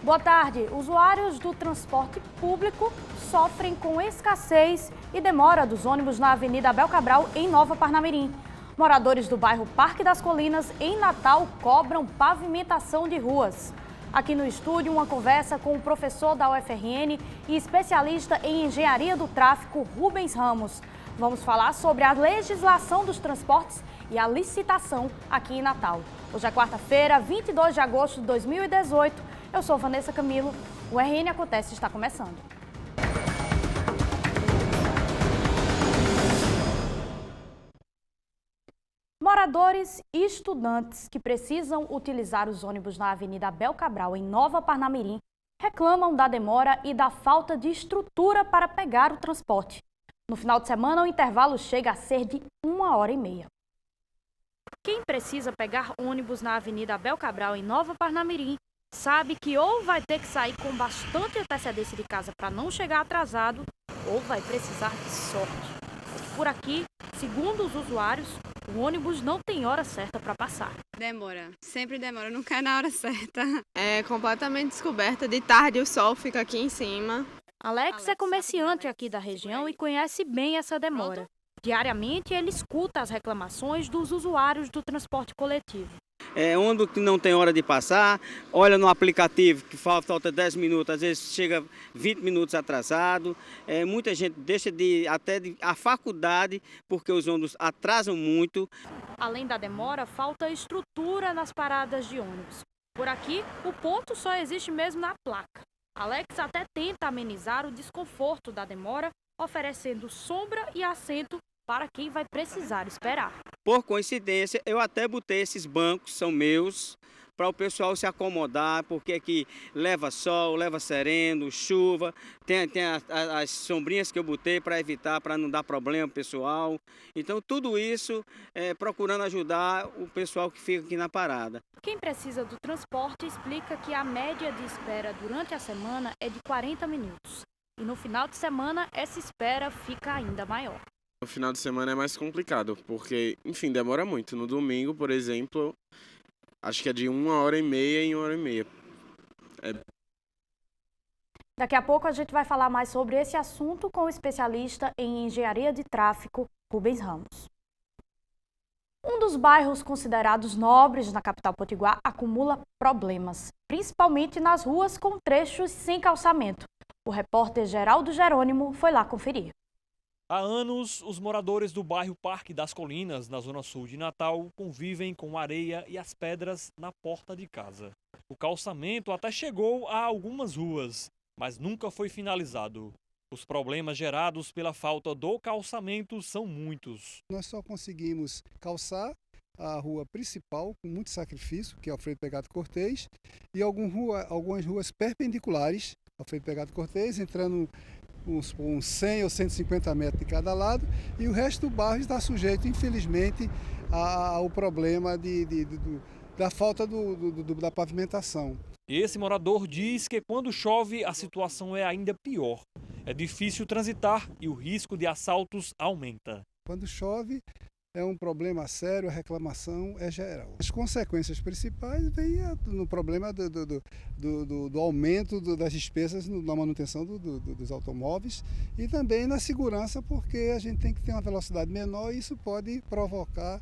Boa tarde. Usuários do transporte público sofrem com escassez e demora dos ônibus na Avenida Abel Cabral, em Nova Parnamirim. Moradores do bairro Parque das Colinas, em Natal, cobram pavimentação de ruas. Aqui no estúdio, uma conversa com o professor da UFRN e especialista em engenharia do tráfego, Rubens Ramos. Vamos falar sobre a legislação dos transportes e a licitação aqui em Natal. Hoje é quarta-feira, 22 de agosto de 2018. Eu sou Vanessa Camilo. O RN Acontece está começando. Moradores e estudantes que precisam utilizar os ônibus na Avenida Abel Cabral, em Nova Parnamirim, reclamam da demora e da falta de estrutura para pegar o transporte. No final de semana, o intervalo chega a ser de 1h30. Quem precisa pegar ônibus na Avenida Abel Cabral, em Nova Parnamirim, sabe que ou vai ter que sair com bastante antecedência de casa para não chegar atrasado, ou vai precisar de sorte. Por aqui, segundo os usuários, o ônibus não tem hora certa para passar. Demora, sempre demora, nunca é na hora certa. É completamente descoberta, de tarde o sol fica aqui em cima. Alex é comerciante aqui da região e conhece bem essa demora. Diariamente ele escuta as reclamações dos usuários do transporte coletivo. Ônibus que não tem hora de passar, olha no aplicativo que falta 10 minutos, às vezes chega 20 minutos atrasado. Muita gente deixa a faculdade porque os ônibus atrasam muito. Além da demora, falta estrutura nas paradas de ônibus. Por aqui, o ponto só existe mesmo na placa. Alex até tenta amenizar o desconforto da demora, oferecendo sombra e assento para quem vai precisar esperar. Por coincidência, eu até botei esses bancos, são meus, para o pessoal se acomodar, porque aqui leva sol, leva sereno, chuva, tem as sombrinhas que eu botei para evitar, para não dar problema pessoal. Então tudo isso procurando ajudar o pessoal que fica aqui na parada. Quem precisa do transporte explica que a média de espera durante a semana é de 40 minutos. E no final de semana, essa espera fica ainda maior. No final de semana é mais complicado, porque, enfim, demora muito. No domingo, por exemplo, acho que é de 1h30 em 1h30. Daqui a pouco a gente vai falar mais sobre esse assunto com o especialista em engenharia de tráfego, Rubens Ramos. Um dos bairros considerados nobres na capital potiguar acumula problemas, principalmente nas ruas com trechos sem calçamento. O repórter Geraldo Jerônimo foi lá conferir. Há anos, os moradores do bairro Parque das Colinas, na zona sul de Natal, convivem com a areia e as pedras na porta de casa. O calçamento até chegou a algumas ruas, mas nunca foi finalizado. Os problemas gerados pela falta do calçamento são muitos. Nós só conseguimos calçar a rua principal com muito sacrifício, que é Alfredo Pegado Cortês, e algumas ruas perpendiculares ao Alfredo Pegado Cortês, entrando uns 100 ou 150 metros de cada lado, e o resto do bairro está sujeito, infelizmente, ao problema da falta da pavimentação. Esse morador diz que quando chove a situação é ainda pior. É difícil transitar e o risco de assaltos aumenta. Quando chove é um problema sério, a reclamação é geral. As consequências principais vêm no problema do aumento das despesas na manutenção dos automóveis e também na segurança, porque a gente tem que ter uma velocidade menor e isso pode provocar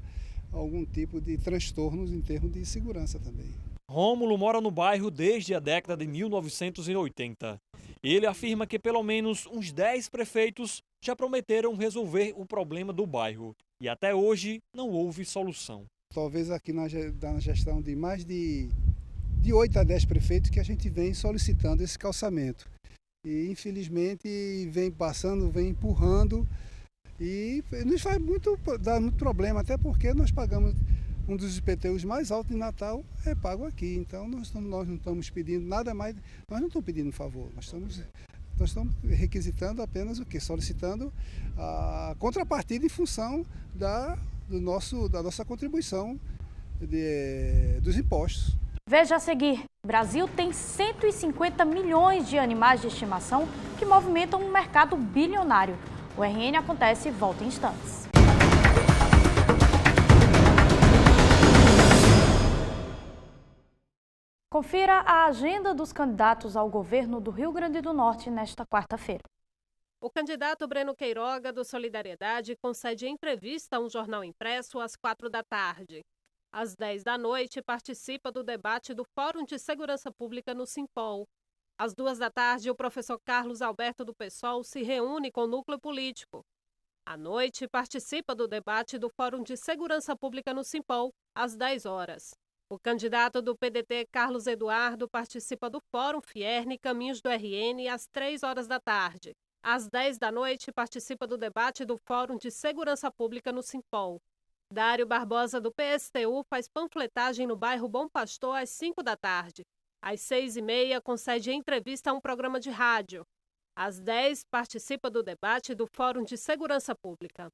algum tipo de transtornos em termos de segurança também. Rômulo mora no bairro desde a década de 1980. Ele afirma que pelo menos uns 10 prefeitos já prometeram resolver o problema do bairro. E até hoje não houve solução. Talvez aqui na gestão de mais de 8 a 10 prefeitos que a gente vem solicitando esse calçamento. E infelizmente vem passando, vem empurrando e nos dá muito problema, até porque nós pagamos um dos IPTUs mais altos de Natal, é pago aqui. Então nós não estamos pedindo nada mais, nós não estamos pedindo favor, nós estamos requisitando apenas o quê? Solicitando a contrapartida em função da nossa contribuição dos impostos. Veja a seguir, o Brasil tem 150 milhões de animais de estimação que movimentam um mercado bilionário. O RN Acontece e volta em instantes. Confira a agenda dos candidatos ao governo do Rio Grande do Norte nesta quarta-feira. O candidato Breno Queiroga, do Solidariedade, concede entrevista a um jornal impresso às 16h. Às 10h, participa do debate do Fórum de Segurança Pública no Simpol. Às 14h, o professor Carlos Alberto do PSOL se reúne com o núcleo político. À noite, participa do debate do Fórum de Segurança Pública no Simpol, às 10h. O candidato do PDT, Carlos Eduardo, participa do Fórum Fierne Caminhos do RN, às 15h. Às 10h, participa do debate do Fórum de Segurança Pública no Simpol. Dário Barbosa, do PSTU, faz panfletagem no bairro Bom Pastor às 5h. Às 6h30, concede entrevista a um programa de rádio. Às 10h, participa do debate do Fórum de Segurança Pública.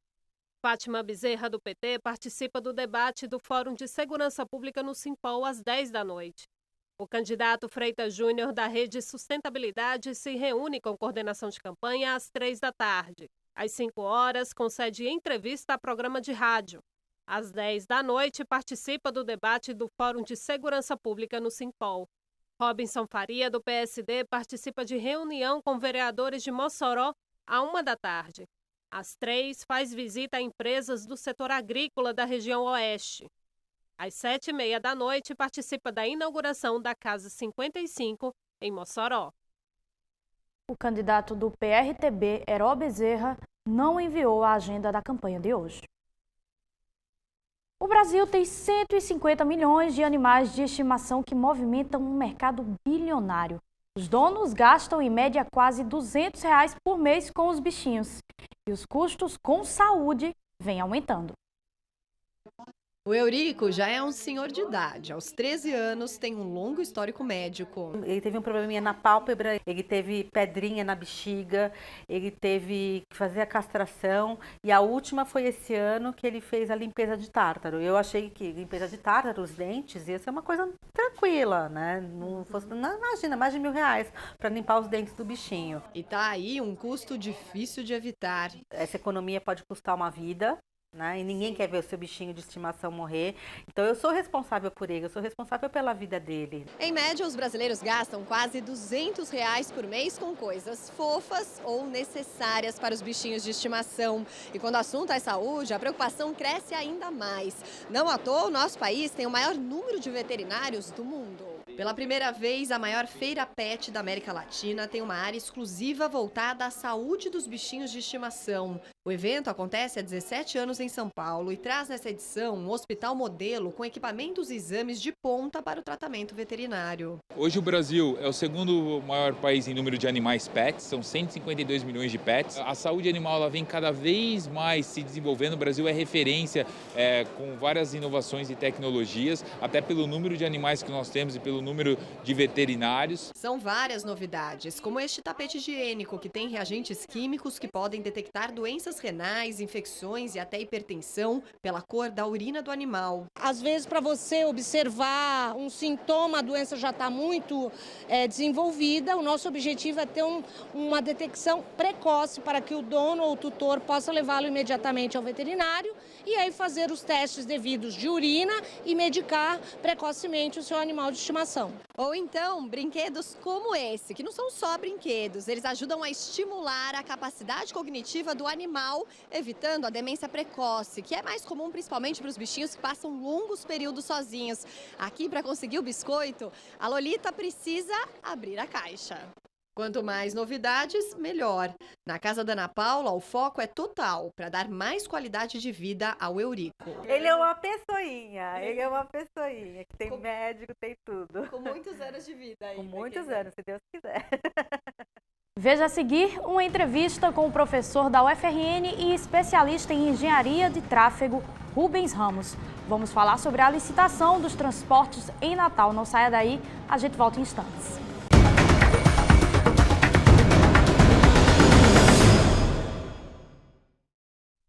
Fátima Bezerra, do PT, participa do debate do Fórum de Segurança Pública no Simpol às 10h. O candidato Freitas Júnior, da Rede Sustentabilidade, se reúne com coordenação de campanha às 15h. Às 5h, concede entrevista a programa de rádio. Às 10h, participa do debate do Fórum de Segurança Pública no Simpol. Robinson Faria, do PSD, participa de reunião com vereadores de Mossoró à 13h. Às 3h, faz visita a empresas do setor agrícola da região oeste. Às 7h30, participa da inauguração da Casa 55, em Mossoró. O candidato do PRTB, Heró Bezerra, não enviou a agenda da campanha de hoje. O Brasil tem 150 milhões de animais de estimação que movimentam um mercado bilionário. Os donos gastam em média quase R$200 por mês com os bichinhos. E os custos com saúde vêm aumentando. O Eurico já é um senhor de idade. Aos 13 anos, tem um longo histórico médico. Ele teve um probleminha na pálpebra, ele teve pedrinha na bexiga, ele teve que fazer a castração. E a última foi esse ano que ele fez a limpeza de tártaro. Eu achei que limpeza de tártaro, os dentes, ia ser uma coisa tranquila, né? Não fosse, não, imagina, mais de R$1.000 para limpar os dentes do bichinho. E tá aí um custo difícil de evitar. Essa economia pode custar uma vida, né? E ninguém quer ver o seu bichinho de estimação morrer. Então eu sou responsável por ele, eu sou responsável pela vida dele. Em média, os brasileiros gastam quase R$200 por mês com coisas fofas ou necessárias para os bichinhos de estimação. E quando o assunto é saúde, a preocupação cresce ainda mais. Não à toa, o nosso país tem o maior número de veterinários do mundo. Pela primeira vez, a maior feira pet da América Latina tem uma área exclusiva voltada à saúde dos bichinhos de estimação. O evento acontece há 17 anos em São Paulo e traz nessa edição um hospital modelo com equipamentos e exames de ponta para o tratamento veterinário. Hoje o Brasil é o segundo maior país em número de animais pets, são 152 milhões de pets. A saúde animal ela vem cada vez mais se desenvolvendo, o Brasil é referência com várias inovações e tecnologias, até pelo número de animais que nós temos e pelo número de veterinários. São várias novidades, como este tapete higiênico que tem reagentes químicos que podem detectar doenças renais, infecções e até hipertensão pela cor da urina do animal. Às vezes, para você observar um sintoma, a doença já está muito desenvolvida, o nosso objetivo é ter uma detecção precoce para que o dono ou o tutor possa levá-lo imediatamente ao veterinário e aí fazer os testes devidos de urina e medicar precocemente o seu animal de estimação. Ou então, brinquedos como esse, que não são só brinquedos, eles ajudam a estimular a capacidade cognitiva do animal, evitando a demência precoce, que é mais comum principalmente para os bichinhos que passam longos períodos sozinhos. Aqui, para conseguir o biscoito, a Lolita precisa abrir a caixa. Quanto mais novidades, melhor. Na casa da Ana Paula, o foco é total para dar mais qualidade de vida ao Eurico. Ele é uma pessoinha, que tem médico, tem tudo. Com muitos anos de vida aí. Com muitos anos, se Deus quiser. Veja a seguir uma entrevista com o professor da UFRN e especialista em engenharia de tráfego, Rubens Ramos. Vamos falar sobre a licitação dos transportes em Natal. Não saia daí, a gente volta em instantes.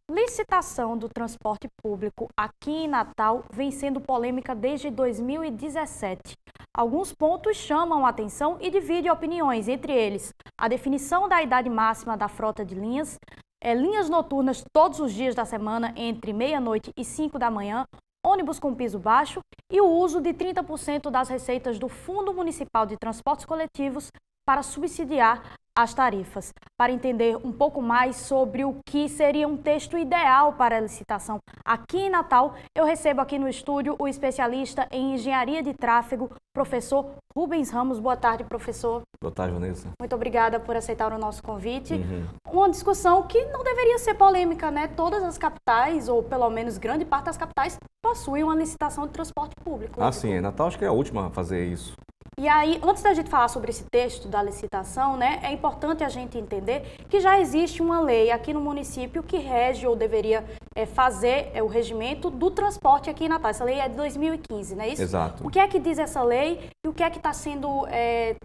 Licitação do transporte público aqui em Natal vem sendo polêmica desde 2017. Alguns pontos chamam a atenção e dividem opiniões, entre eles a definição da idade máxima da frota de linhas, linhas noturnas todos os dias da semana entre meia-noite e 5 da manhã, ônibus com piso baixo e o uso de 30% das receitas do Fundo Municipal de Transportes Coletivos para subsidiar as tarifas. Para entender um pouco mais sobre o que seria um texto ideal para a licitação aqui em Natal, eu recebo aqui no estúdio o especialista em engenharia de tráfego, professor Rubens Ramos. Boa tarde, professor. Boa tarde, Vanessa. Muito obrigada por aceitar o nosso convite. Uma discussão que não deveria ser polêmica, né? Todas as capitais, ou pelo menos grande parte das capitais, possuem uma licitação de transporte público. Sim, Natal acho que é a última a fazer isso. E aí, antes da gente falar sobre esse texto da licitação, né, é importante a gente entender que já existe uma lei aqui no município que rege ou deveria fazer o regimento do transporte aqui em Natal. Essa lei é de 2015, não é isso? Exato. O que é que diz essa lei e o que é que está sendo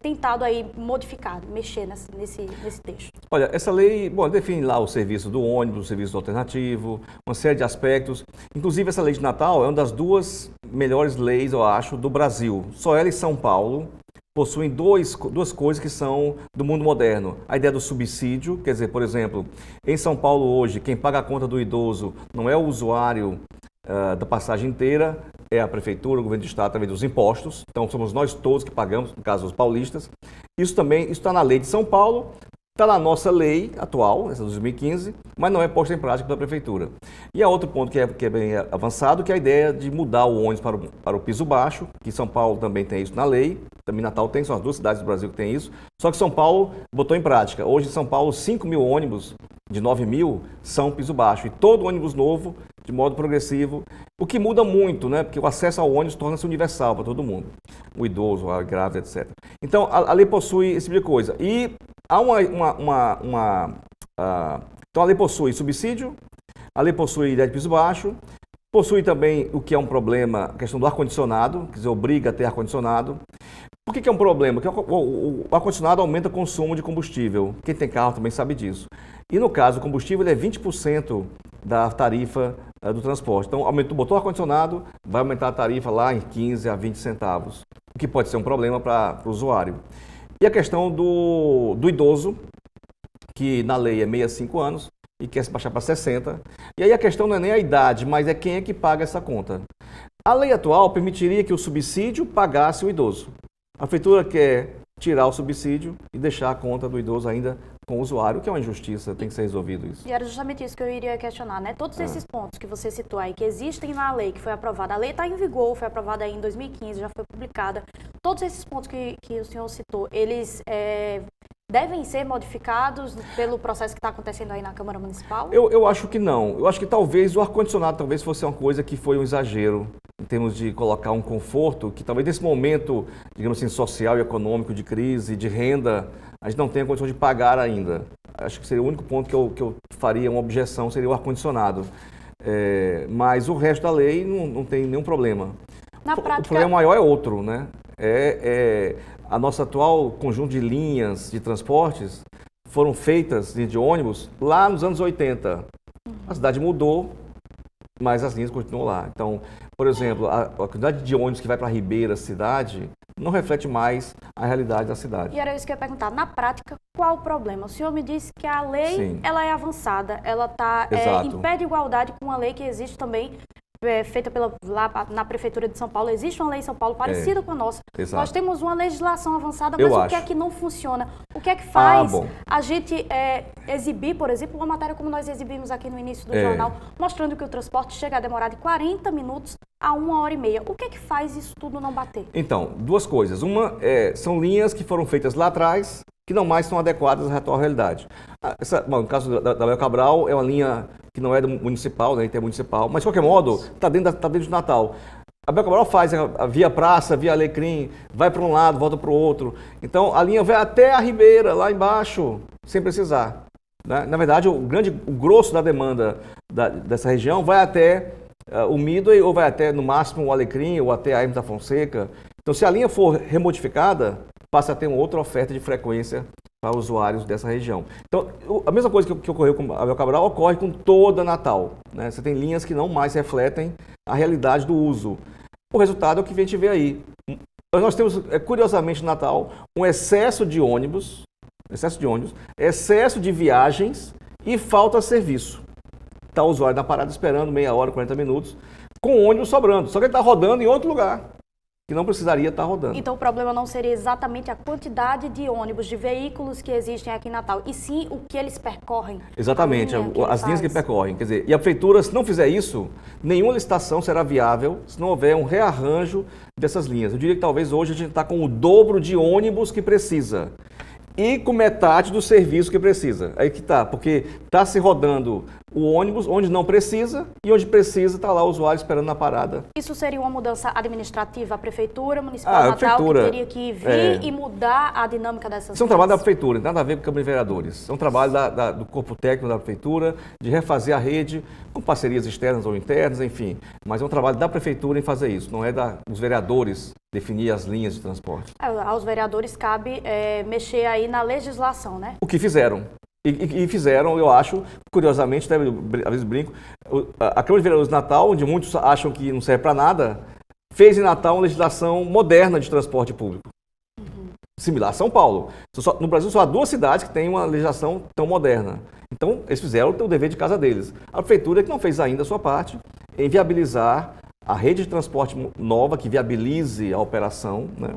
tentado aí modificado, mexer nesse texto? Olha, essa lei, define lá o serviço do ônibus, o serviço alternativo, uma série de aspectos. Inclusive, essa lei de Natal é uma das duas melhores leis, eu acho, do Brasil. Só ela e São Paulo possuem duas coisas que são do mundo moderno. A ideia do subsídio, quer dizer, por exemplo, em São Paulo hoje, quem paga a conta do idoso não é o usuário da passagem inteira, é a prefeitura, o governo do estado, através dos impostos. Então, somos nós todos que pagamos, no caso, os paulistas. Isso também está na lei de São Paulo, está na nossa lei atual, essa de 2015, mas não é posta em prática pela prefeitura. E há outro ponto que é bem avançado, que é a ideia de mudar o ônibus para o piso baixo, que São Paulo também tem isso na lei, também Natal tem, são as duas cidades do Brasil que tem isso, só que São Paulo botou em prática. Hoje em São Paulo, 5 mil ônibus de 9 mil são piso baixo, e todo ônibus novo, de modo progressivo, o que muda muito, né? Porque o acesso ao ônibus torna-se universal para todo mundo, o idoso, a grávida, etc. Então, a lei possui esse tipo de coisa. E há então a lei possui subsídio, a lei possui ideia de piso baixo, possui também o que é um problema, a questão do ar-condicionado, quer dizer, obriga a ter ar-condicionado. Por que é um problema? Porque o ar-condicionado aumenta o consumo de combustível. Quem tem carro também sabe disso. E no caso, o combustível é 20% da tarifa do transporte. Então, botou o ar-condicionado, vai aumentar a tarifa lá em 15 a 20 centavos, o que pode ser um problema para o usuário. E a questão do idoso, que na lei é 65 anos e quer se baixar para 60. E aí a questão não é nem a idade, mas é quem é que paga essa conta. A lei atual permitiria que o subsídio pagasse o idoso. A prefeitura quer tirar o subsídio e deixar a conta do idoso ainda com o usuário, que é uma injustiça, tem que ser resolvido isso. E era justamente isso que eu iria questionar, né? Todos esses pontos que você citou aí, que existem na lei, que foi aprovada, a lei está em vigor, foi aprovada aí em 2015, já foi publicada. Todos esses pontos que o senhor citou, eles devem ser modificados pelo processo que está acontecendo aí na Câmara Municipal? Eu acho que não. Eu acho que talvez o ar-condicionado talvez fosse uma coisa que foi um exagero em termos de colocar um conforto que talvez nesse momento, digamos assim, social e econômico, de crise, de renda, a gente não tenha condição de pagar ainda. Acho que seria o único ponto que eu faria uma objeção, seria o ar-condicionado. Mas o resto da lei não tem nenhum problema. Na prática... O problema maior é outro, né? A nossa atual conjunto de linhas de transportes foram feitas de ônibus lá nos anos 80. A cidade mudou, mas as linhas continuam lá. Então, por exemplo, a quantidade de ônibus que vai para Ribeira, cidade, não reflete mais a realidade da cidade. E era isso que eu ia perguntar. Na prática, qual o problema? O senhor me disse que a lei ela é avançada, ela está em pé de igualdade com uma lei que existe também, feita lá na Prefeitura de São Paulo. Existe uma lei em São Paulo parecida com a nossa. Exato. Nós temos uma legislação avançada, mas o que é que não funciona? O que é que faz a gente exibir, por exemplo, uma matéria como nós exibimos aqui no início do jornal, mostrando que o transporte chega a demorar de 40 minutos a 1h30. O que é que faz isso tudo não bater? Então, duas coisas. Uma, são linhas que foram feitas lá atrás, que não mais são adequadas à atual realidade. No caso da Bel Cabral, é uma linha que não é do municipal, né, intermunicipal, mas de qualquer modo, está dentro de Natal. A Bel Cabral faz a via Praça, via Alecrim, vai para um lado, volta para o outro. Então, a linha vai até a Ribeira, lá embaixo, sem precisar. Né? Na verdade, o grosso da demanda dessa região vai até o Midway, ou vai até, no máximo, o Alecrim, ou até a Hermes da Fonseca. Então, se a linha for remodificada, passa a ter uma outra oferta de frequência para usuários dessa região. Então, a mesma coisa que ocorreu com a Bel Cabral ocorre com toda Natal. Né? Você tem linhas que não mais refletem a realidade do uso. O resultado é o que a gente vê aí. Nós temos, curiosamente, no Natal, um excesso de ônibus, excesso de viagens e falta de serviço. Está o usuário na parada esperando meia hora, 40 minutos. com ônibus sobrando. Só que ele está rodando em outro lugar, que não precisaria estar rodando. Então o problema não seria exatamente a quantidade de ônibus, de veículos que existem aqui em Natal, e sim o que eles percorrem. Exatamente, as linhas que percorrem. Quer dizer, e a prefeitura, se não fizer isso, nenhuma licitação será viável se não houver um rearranjo dessas linhas. Eu diria que talvez hoje a gente está com o dobro de ônibus que precisa e com metade do serviço que precisa. Aí que está, porque está se rodando o ônibus onde não precisa e onde precisa está lá o usuário esperando na parada. Isso seria uma mudança administrativa? A Prefeitura Municipal de Natal prefeitura, que teria que vir e mudar a dinâmica dessas Isso é um trabalho da Prefeitura, não tem nada a ver com a Câmara de Vereadores. É um trabalho do corpo técnico da Prefeitura, de refazer a rede, com parcerias externas ou internas, enfim. Mas é um trabalho da Prefeitura em fazer isso, não é dos vereadores definir as linhas de transporte. Aos vereadores cabe mexer aí na legislação, né? O que fizeram. E fizeram, eu acho, curiosamente, até às vezes brinco, a Câmara de Vereadores de Natal, onde muitos acham que não serve para nada, fez em Natal uma legislação moderna de transporte público. Similar a São Paulo. No Brasil só há 2 cidades que têm uma legislação tão moderna. Então, eles fizeram o dever de casa deles. A Prefeitura é que não fez ainda a sua parte em viabilizar a rede de transporte nova que viabilize a operação, né?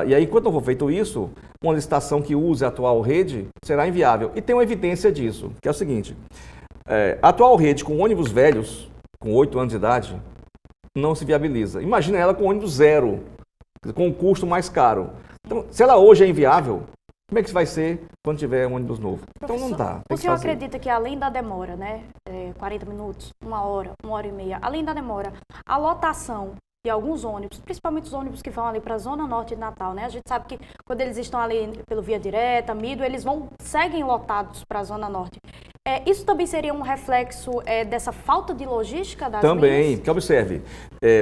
E aí, enquanto não for feito isso, uma licitação que use a atual rede será inviável. E tem uma evidência disso, que é o seguinte, a atual rede com ônibus velhos, com 8 anos de idade, não se viabiliza. Imagina ela com ônibus zero, com um custo mais caro. Então, se ela hoje é inviável, como é que vai ser quando tiver um ônibus novo? Então não dá. O senhor acredita que além da demora, né, 40 minutos, 1 hora, 1h30, além da demora, a lotação de alguns ônibus, principalmente os ônibus que vão ali para a Zona Norte de Natal, né? A gente sabe que quando eles estão ali pelo Via Direta, Midway, eles seguem lotados para a Zona Norte. Isso também seria um reflexo dessa falta de logística das linhas? Também, porque observe,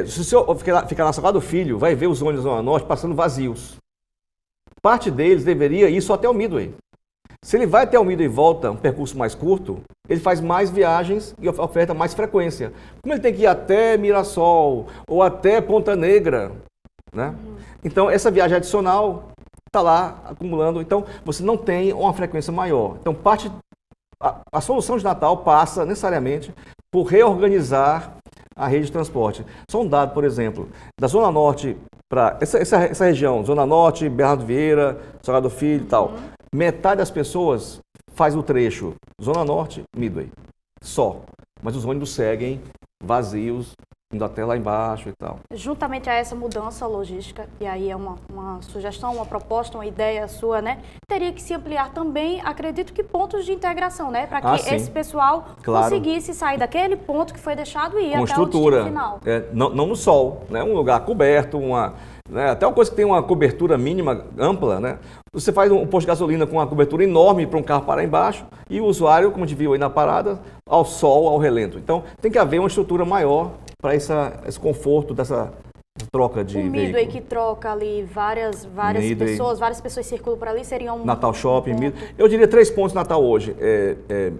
se o senhor ficar na Salgado Filho, vai ver os ônibus da Zona Norte passando vazios. Parte deles deveria ir só até o Midway. Se ele vai até o Midway e volta, um percurso mais curto, ele faz mais viagens e oferta mais frequência. Como ele tem que ir até Mirassol ou até Ponta Negra, né? Então, essa viagem adicional está lá acumulando. Então, você não tem uma frequência maior. Então, a solução de Natal passa necessariamente por reorganizar a rede de transporte. Só um dado, por exemplo, da Zona Norte para essa região, Zona Norte, Bernardo Vieira, Salgado Filho e tal, metade das pessoas faz o trecho Zona Norte, Midway, só. Mas os ônibus seguem vazios, indo até lá embaixo e tal. Juntamente a essa mudança logística, e aí é uma sugestão, uma proposta, uma ideia sua, né? Teria que se ampliar também, acredito que pontos de integração, né? Para que esse pessoal conseguisse sair daquele ponto que foi deixado e ir até o destino final. Não no sol, né? Um lugar coberto, até uma coisa que tem uma cobertura mínima, ampla, né? Você faz um posto de gasolina com uma cobertura enorme para um carro parar embaixo e o usuário, como a gente viu aí na parada, ao sol, ao relento. Então, tem que haver uma estrutura maior para esse conforto dessa troca de veículo. O Midway que troca ali várias pessoas circulam por ali, seria um Natal Shopping, Midway. Eu diria 3 pontos Natal hoje.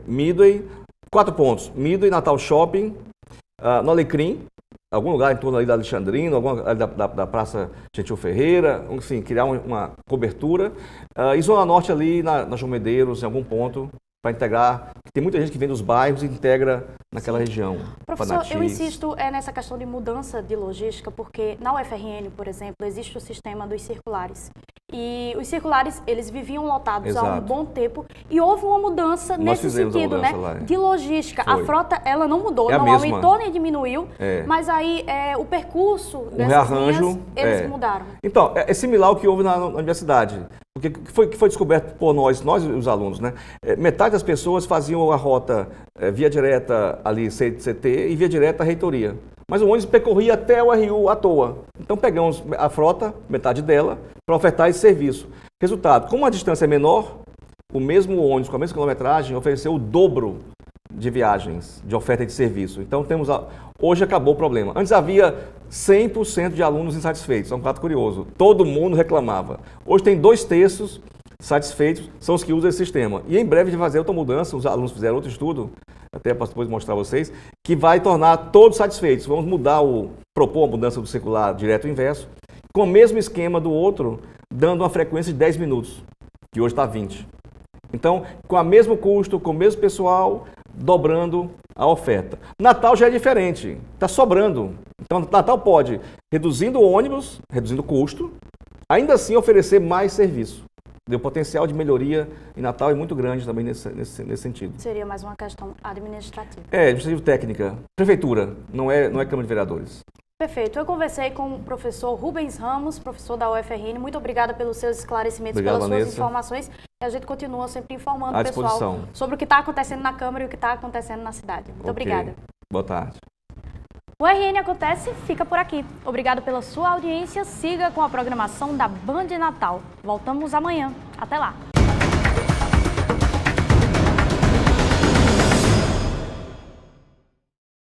Midway, 4 pontos. Midway, Natal Shopping, no Alecrim, algum lugar em torno ali da Alexandrina, da Praça Gentil Ferreira, enfim, criar uma cobertura. E Zona Norte ali na João Medeiros, em algum ponto, para integrar. Tem muita gente que vem dos bairros e integra naquela região. Professor, eu insisto nessa questão de mudança de logística, porque na UFRN, por exemplo, existe o sistema dos circulares. E os circulares, eles viviam lotados há um bom tempo e houve uma mudança nesse sentido, né? De logística. A frota, ela não mudou, não aumentou nem diminuiu, mas aí o percurso dessas linhas, eles mudaram. Então, é similar ao que houve na universidade. Porque que foi descoberto por nós os alunos, né? Metade das pessoas faziam a rota via direta ali, CT, e via direta reitoria. Mas o ônibus percorria até o RU à toa. Então pegamos a frota, metade dela, para ofertar esse serviço. Resultado, como a distância é menor, o mesmo ônibus com a mesma quilometragem ofereceu o dobro de viagens, de oferta de serviço. Então hoje acabou o problema. Antes havia 100% de alunos insatisfeitos, é um fato curioso. Todo mundo reclamava. Hoje tem 2/3 satisfeitos, são os que usam esse sistema. E em breve vai fazer outra mudança, os alunos fizeram outro estudo, até para depois mostrar a vocês, que vai tornar todos satisfeitos. Vamos propor a mudança do circular direto e inverso, com o mesmo esquema do outro, dando uma frequência de 10 minutos, que hoje está 20. Então, com o mesmo custo, com o mesmo pessoal, dobrando a oferta. Natal já é diferente, está sobrando. Então, Natal pode, reduzindo o ônibus, reduzindo o custo, ainda assim oferecer mais serviço. O potencial de melhoria em Natal é muito grande também nesse sentido. Seria mais uma questão administrativa. Administrativo técnica. Prefeitura, não é Câmara de Vereadores. Perfeito. Eu conversei com o professor Rubens Ramos, professor da UFRN. Muito obrigada pelos seus esclarecimentos, Obrigado, pelas Vanessa. suas informações. E a gente continua sempre informando À o pessoal disposição. sobre o que está acontecendo na Câmara e o que está acontecendo na cidade. Muito obrigada. Boa tarde. O RN Acontece fica por aqui. Obrigado pela sua audiência. Siga com a programação da Band Natal. Voltamos amanhã. Até lá.